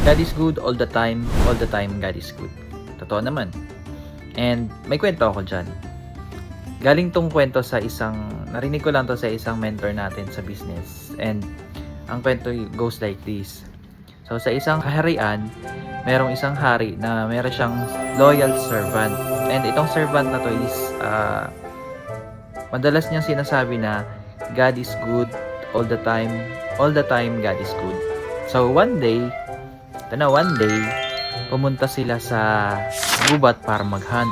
God is good all the time God is good. Totoo naman. And may kwento ako dyan. Galing tong kwento sa narinig ko lang to sa isang mentor natin sa business. And ang kwento goes like this. So sa isang kaharian, merong isang hari na meron siyang loyal servant. And itong servant na to is madalas niyang sinasabi na God is good all the time God is good. So one day, pumunta sila sa gubat para mag-hunt.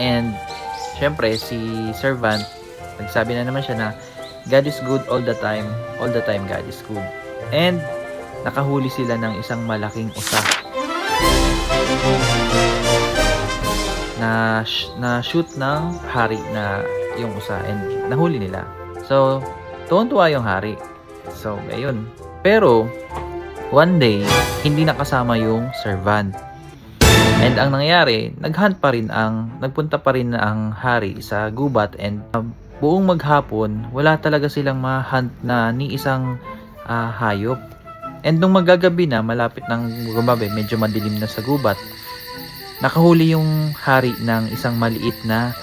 And syempre si servant, nagsabi na naman siya na God is good all the time God is good. And nakahuli sila ng isang malaking usa na shoot ng hari na yung usa, and nahuli nila. So tuwan-tuwa yung hari. So ayun. Pero one day hindi nakasama yung servant. And ang nangyari, nagpunta pa rin ang hari sa gubat, and buong maghapon, wala talaga silang ma-hunt na ni isang hayop. And nung magagabi na, malapit ng gumabi, medyo madilim na sa gubat, nakahuli yung hari ng isang maliit na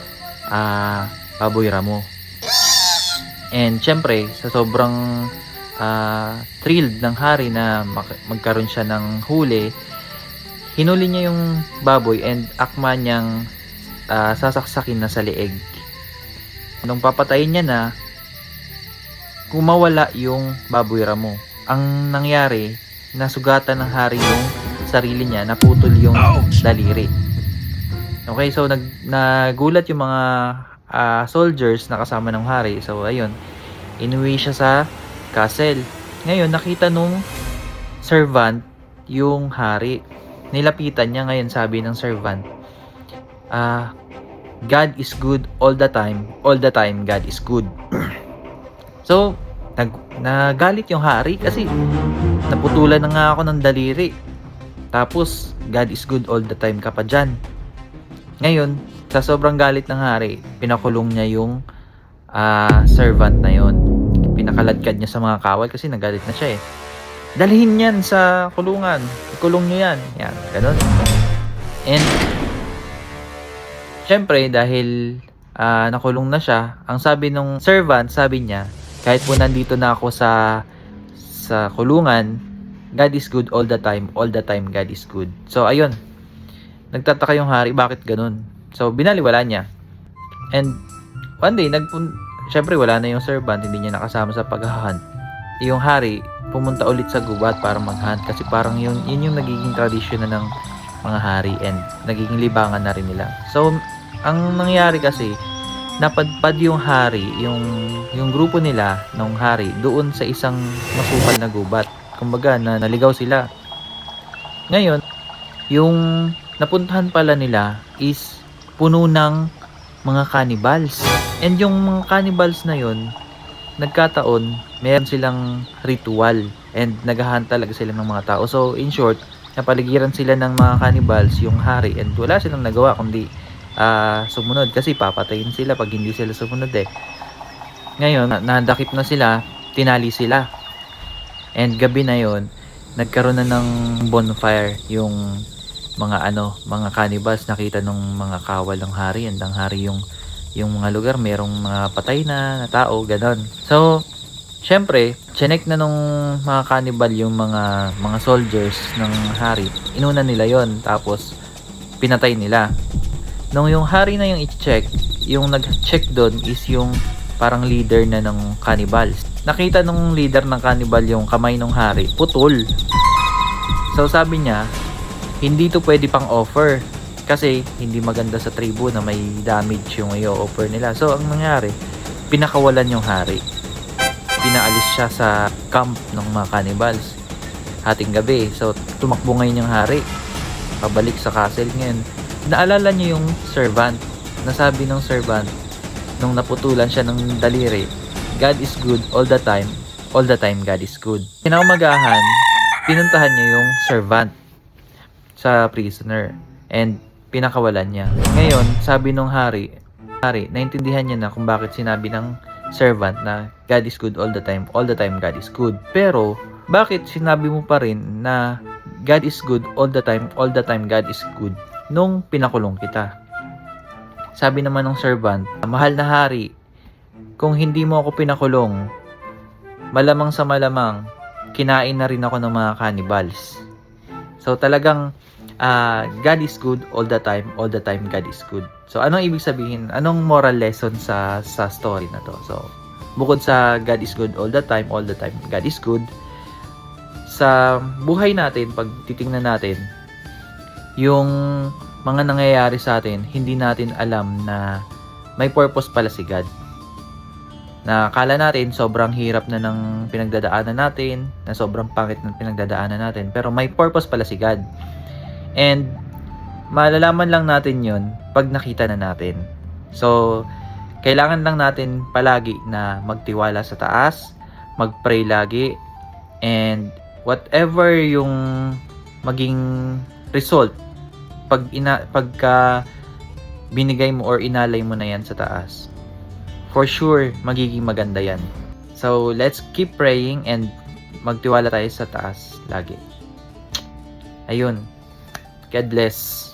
baboy ramo. And syempre, sa sobrang thrilled ng hari na magkaroon siya ng huli, hinuli niya yung baboy and akma niyang sasaksakin na sa leeg. Nung papatayin niya na, kumawala yung baboy ramo. Ang nangyari, nasugatan ng hari yung sarili niya, naputol yung daliri. Okay, so nagulat yung mga soldiers na kasama ng hari. So ayun, inuwi siya sa castle. Ngayon, nakita nung servant yung hari. Nilapitan niya. Ngayon, sabi ng servant, God is good all the time God is good. So nagalit yung hari kasi naputulan na nga ako ng daliri, tapos God is good all the time ka pa dyan. Ngayon, sa sobrang galit ng hari, pinakulong niya yung servant na yon. Pinakaladkad niya sa mga kawal kasi nagalit na siya eh. Dalhin yan sa kulungan. Ikulong nyo yan. Yan, ganun. And, syempre, dahil nakulong na siya, ang sabi nung servant, sabi niya, kahit po nandito na ako sa kulungan, God is good all the time God is good. So, ayun. Nagtataka yung hari, bakit ganun? So, binaliwala niya. And, one day, syempre, wala na yung servant, hindi niya nakasama sa pag-hunt. Yung hari, pumunta ulit sa gubat para mag-hunt kasi parang yun yung nagiging tradisyon na ng mga hari, and nagiging libangan na rin nila. So, ang nangyari kasi, napadpad yung hari, yung grupo nila ng hari doon sa isang masukal na gubat. Kumbaga, naligaw sila. Ngayon, yung napuntahan pala nila is puno ng mga cannibals. And yung mga cannibals na yun, nagkataon, meron silang ritual and naghahunt talaga sila ng mga tao. So, in short, napaligiran sila ng mga cannibals, yung hari, and wala silang nagawa kundi sumunod kasi papatayin sila pag hindi sila sumunod eh. Ngayon, nadakip na sila, tinali sila. And gabi na yon, nagkaroon na ng bonfire yung mga cannibals. Nakita nung mga kawal ng hari, and ang hari yung mga lugar, merong mga patay na tao, ganon. So, syempre, chinek na nung mga cannibal yung mga soldiers ng hari. Inuna nila yon, tapos pinatay nila. Nung yung hari na yung i-check, yung nag-check doon is yung parang leader na ng cannibals. Nakita nung leader ng cannibal yung kamay ng hari, putol. So sabi niya, hindi to pwede pang offer kasi hindi maganda sa tribu na may damage yung i-offer nila. So ang nangyari, pinakawalan yung hari. Pinaalis siya sa camp ng mga cannibals hating gabi. So tumakbo ngayon yung hari pabalik sa castle. Ngayon, naalala niyo yung servant. Nasabi ng servant nung naputulan siya ng daliri, God is good all the time God is good. Kinaumagahan, pinuntahan niya yung servant sa prisoner and pinakawalan niya. Ngayon, sabi nung hari, naintindihan niya na kung bakit sinabi ng servant na God is good all the time God is good. Pero, bakit sinabi mo pa rin na God is good all the time God is good nung pinakulong kita. Sabi naman ng servant, mahal na hari, kung hindi mo ako pinakulong, malamang sa malamang, kinain na rin ako ng mga cannibals. So talagang God is good all the time God is good. So anong ibig sabihin? Anong moral lesson sa story na to? So bukod sa God is good all the time God is good, sa buhay natin, pag titingnan natin, yung mga nangyayari sa atin, hindi natin alam na may purpose pala si God. Na akala natin sobrang hirap na ng pinagdadaanan natin, na sobrang pangit ng pinagdadaanan natin, pero may purpose pala si God. And malalaman lang natin yun pag nakita na natin. So, kailangan lang natin palagi na magtiwala sa taas, mag-pray lagi, and whatever yung maging result, pagka binigay mo or inalay mo na yan sa taas, for sure, magiging maganda yan. So, let's keep praying and magtiwala tayo sa taas lagi. Ayun. God bless.